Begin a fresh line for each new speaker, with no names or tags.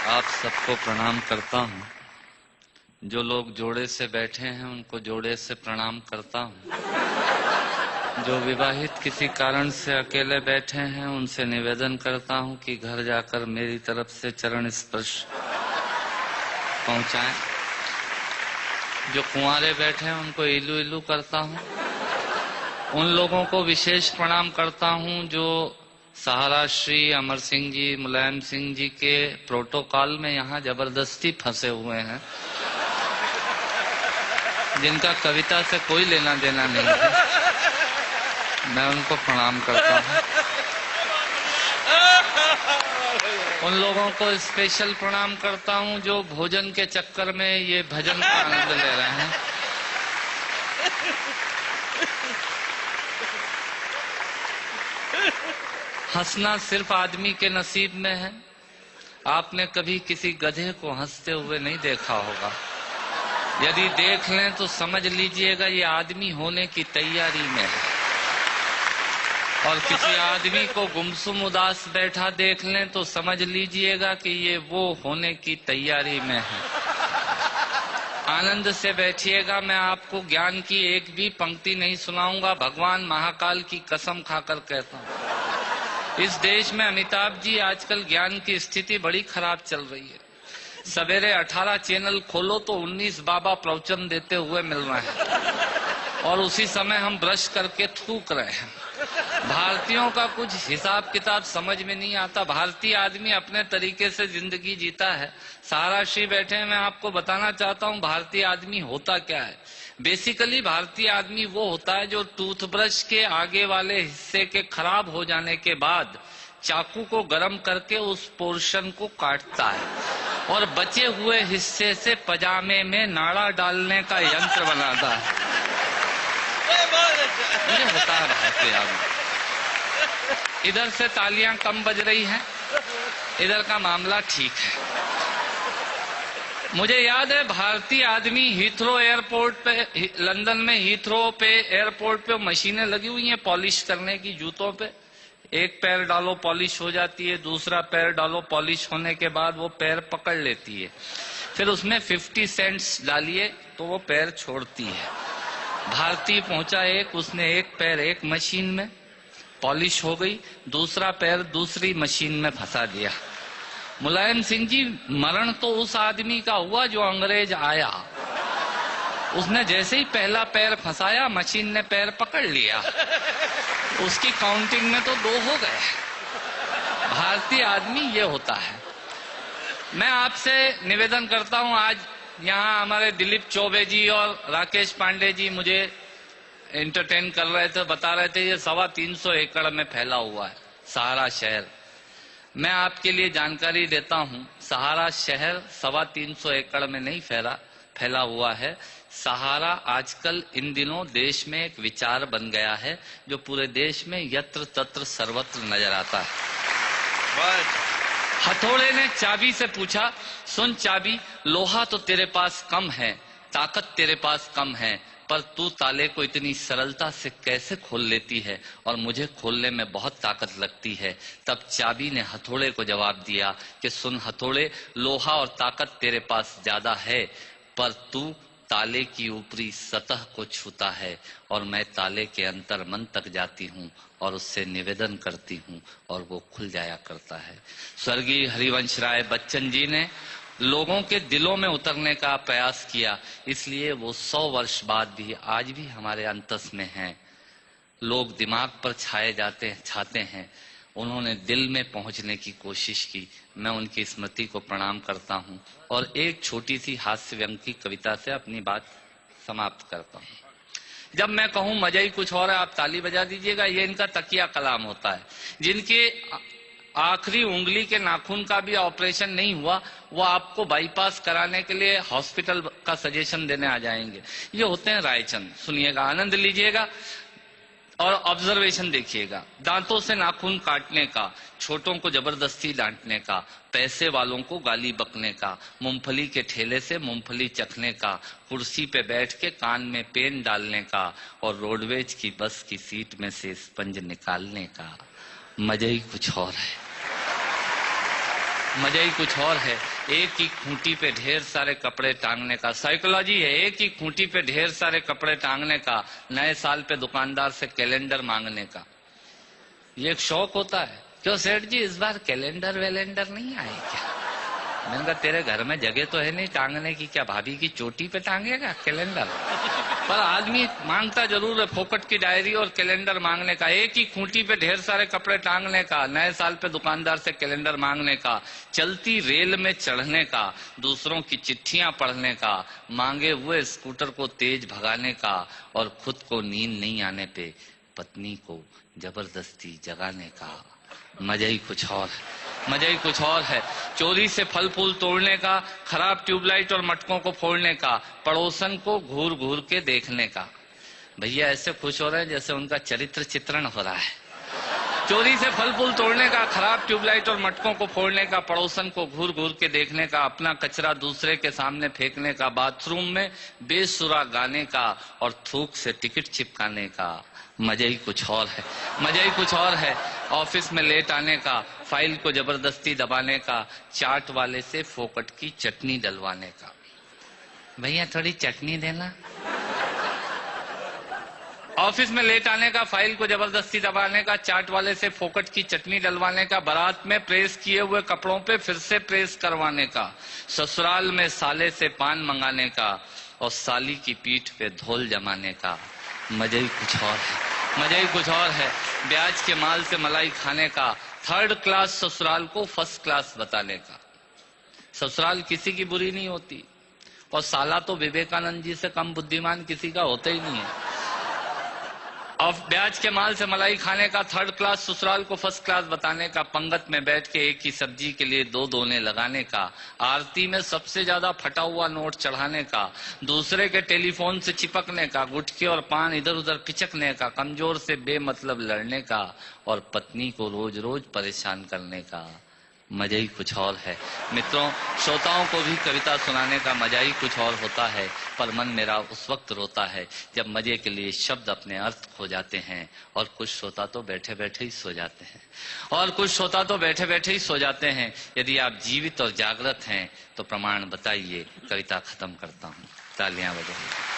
आप सबको प्रणाम करता हूँ। जो लोग जोड़े से बैठे हैं उनको जोड़े से प्रणाम करता हूँ। जो विवाहित किसी कारण से अकेले बैठे हैं उनसे निवेदन करता हूँ कि घर जाकर मेरी तरफ से चरण स्पर्श पहुँचाएं। जो कुंवारे बैठे हैं उनको इलू इलू करता हूँ। उन लोगों को विशेष प्रणाम करता हूँ जो सहारा श्री अमर सिंह जी, मुलायम सिंह जी के प्रोटोकॉल में यहाँ जबरदस्ती फंसे हुए हैं, जिनका कविता से कोई लेना देना नहीं है। मैं उनको प्रणाम करता हूँ। उन लोगों को स्पेशल प्रणाम करता हूँ जो भोजन के चक्कर में ये भजन का आनंद ले रहे हैं। हंसना सिर्फ आदमी के नसीब में है। आपने कभी किसी गधे को हंसते हुए नहीं देखा होगा। यदि देख लें तो समझ लीजिएगा ये आदमी होने की तैयारी में है। और किसी आदमी को गुमसुम उदास बैठा देख लें तो समझ लीजिएगा कि ये वो होने की तैयारी में है। आनंद से बैठिएगा। मैं आपको ज्ञान की एक भी पंक्ति नहीं सुनाऊंगा। भगवान महाकाल की कसम खाकर कहता हूँ, इस देश में अमिताभ जी आजकल ज्ञान की स्थिति बड़ी खराब चल रही है। सवेरे 18 चैनल खोलो तो 19 बाबा प्रवचन देते हुए मिल रहे हैं और उसी समय हम ब्रश करके थूक रहे हैं। भारतीयों का कुछ हिसाब किताब समझ में नहीं आता। भारतीय आदमी अपने तरीके से जिंदगी जीता है। सहारा श्री बैठे हैं, मैं आपको बताना चाहता हूँ भारतीय आदमी होता क्या है। बेसिकली भारतीय आदमी वो होता है जो टूथब्रश के आगे वाले हिस्से के खराब हो जाने के बाद चाकू को गर्म करके उस पोर्शन को काटता है और बचे हुए हिस्से से पजामे में नाड़ा डालने का यंत्र बनाता है। ये होता है भारतीय आदमी। इधर से तालियां कम बज रही हैं, इधर का मामला ठीक है। मुझे याद है भारतीय आदमी हीथ्रो एयरपोर्ट पे, लंदन में हीथ्रो पे एयरपोर्ट पे मशीनें लगी हुई हैं पॉलिश करने की जूतों पे। एक पैर डालो पॉलिश हो जाती है, दूसरा पैर डालो पॉलिश होने के बाद वो पैर पकड़ लेती है, फिर उसमें 50 सेंट्स डालिए तो वो पैर छोड़ती है। भारतीय पहुंचा एक, उसने एक पैर एक मशीन में पॉलिश हो गई, दूसरा पैर दूसरी मशीन में फंसा दिया। मुलायम सिंह जी, मरण तो उस आदमी का हुआ जो अंग्रेज आया। उसने जैसे ही पहला पैर फंसाया मशीन ने पैर पकड़ लिया, उसकी काउंटिंग में तो 2 हो गए। भारतीय आदमी ये होता है। मैं आपसे निवेदन करता हूं, आज यहाँ हमारे दिलीप चौबे जी और राकेश पांडे जी मुझे एंटरटेन कर रहे थे, बता रहे थे ये 325 एकड़ में फैला हुआ है सहारा शहर। मैं आपके लिए जानकारी देता हूं, सहारा शहर 325 एकड़ में नहीं फैला हुआ है। सहारा आजकल इन दिनों देश में एक विचार बन गया है जो पूरे देश में यत्र तत्र सर्वत्र नजर आता है। हथौड़े ने चाबी से पूछा, सुन चाबी, लोहा तो तेरे पास कम है, ताकत तेरे पास कम है, पर तू ताले को इतनी सरलता से कैसे खोल लेती है और मुझे खोलने में बहुत ताकत लगती है। तब चाबी ने हथौड़े को जवाब दिया कि सुन हथौड़े, लोहा और ताकत तेरे पास ज्यादा है, पर तू ताले की ऊपरी सतह को छूता है और मैं ताले के अंतर मन तक जाती हूँ और उससे निवेदन करती हूँ और वो खुल जाया करता है। स्वर्गीय हरिवंश राय बच्चन जी ने लोगों के दिलों में उतरने का प्रयास किया, इसलिए वो 100 वर्ष बाद भी आज भी हमारे अंतस में हैं। लोग दिमाग पर छाते हैं, उन्होंने दिल में पहुंचने की कोशिश की। मैं उनकी स्मृति को प्रणाम करता हूं और एक छोटी सी हास्य व्यंग की कविता से अपनी बात समाप्त करता हूं। जब मैं कहूं मजा ही कुछ और है, आप ताली बजा दीजिएगा। ये इनका तकिया कलाम होता है। जिनके आखिरी उंगली के नाखून का भी ऑपरेशन नहीं हुआ, वो आपको बाईपास कराने के लिए हॉस्पिटल का सजेशन देने आ जाएंगे। ये होते हैं रायचंद। सुनिएगा, आनंद लीजिएगा और ऑब्जर्वेशन देखिएगा। दांतों से नाखून काटने का, छोटों को जबरदस्ती डांटने का, पैसे वालों को गाली बकने का, मूंगफली के ठेले से मूंगफली चखने का, कुर्सी पे बैठ के कान में पेन डालने का और रोडवेज की बस की सीट में से स्पंज निकालने का। मजा ही कुछ और है। मजा ही कुछ और है। एक ही खूंटी पे ढेर सारे कपड़े टांगने का, साइकोलॉजी है। एक ही खूंटी पे ढेर सारे कपड़े टांगने का, नए साल पे दुकानदार से कैलेंडर मांगने का, ये एक शौक होता है। क्यों सेठ जी इस बार कैलेंडर वैलेंडर नहीं आए क्या? मैंने कहा तेरे घर में जगह तो है नहीं टांगने की, क्या भाभी की चोटी पे टांगेगा कैलेंडर? पर आदमी मांगता जरूर है, फोकट की डायरी और कैलेंडर मांगने का। एक ही खूंटी पे ढेर सारे कपड़े टांगने का, नए साल पे दुकानदार से कैलेंडर मांगने का, चलती रेल में चढ़ने का, दूसरों की चिट्ठियां पढ़ने का, मांगे हुए स्कूटर को तेज भगाने का, और खुद को नींद नहीं आने पे पत्नी को जबरदस्ती जगाने का। मजा ही कुछ और है, मजा ही कुछ और है। चोरी से फल फूल तोड़ने का, खराब ट्यूबलाइट और मटकों को फोड़ने का, पड़ोसन को घूर घूर के देखने का। भैया ऐसे खुश हो रहे हैं जैसे उनका चरित्र चित्रण हो रहा है। चोरी से फल फूल तोड़ने का, खराब ट्यूबलाइट और मटकों को फोड़ने का, पड़ोसन को घूर घूर के देखने का, अपना कचरा दूसरे के सामने फेंकने का, बाथरूम में बेसुरा गाने का, और थूक से टिकट चिपकाने का। मजा ही कुछ और है, मजा ही कुछ और है। ऑफिस में लेट आने का, फाइल को जबरदस्ती दबाने का, चाट वाले से फोकट की चटनी डलवाने का। भैया थोड़ी चटनी देना। ऑफिस में लेट आने का, फाइल को जबरदस्ती दबाने का, चाट वाले से फोकट की चटनी डलवाने का, बारात में प्रेस किए हुए कपड़ों पे फिर से प्रेस करवाने का, ससुराल में साले से पान मंगाने का, और साली की पीठ पे धोल जमाने का। मजा ही कुछ और है, मजा ही कुछ और है। ब्याज के माल से मलाई खाने का, थर्ड क्लास ससुराल को फर्स्ट क्लास बताने का। ससुराल किसी की बुरी नहीं होती, और साला तो विवेकानंद जी से कम बुद्धिमान किसी का होता ही नहीं है। और ब्याज के माल से मलाई खाने का, थर्ड क्लास ससुराल को फर्स्ट क्लास बताने का, पंगत में बैठ के एक ही सब्जी के लिए दो दोने लगाने का, आरती में सबसे ज्यादा फटा हुआ नोट चढ़ाने का, दूसरे के टेलीफोन से चिपकने का, गुटखे और पान इधर उधर पिचकने का, कमजोर से बेमतलब लड़ने का, और पत्नी को रोज रोज परेशान करने का। मजा ही कुछ और है। मित्रों, श्रोताओं को भी कविता सुनाने का मजा ही कुछ और होता है, पर मन मेरा उस वक्त रोता है जब मजे के लिए शब्द अपने अर्थ खो जाते हैं, और कुछ श्रोता तो बैठे बैठे ही सो जाते हैं, और कुछ श्रोता तो बैठे बैठे ही सो जाते हैं। यदि आप जीवित और जागृत हैं तो प्रमाण बताइए। कविता खत्म करता हूँ, तालियां बजाइए।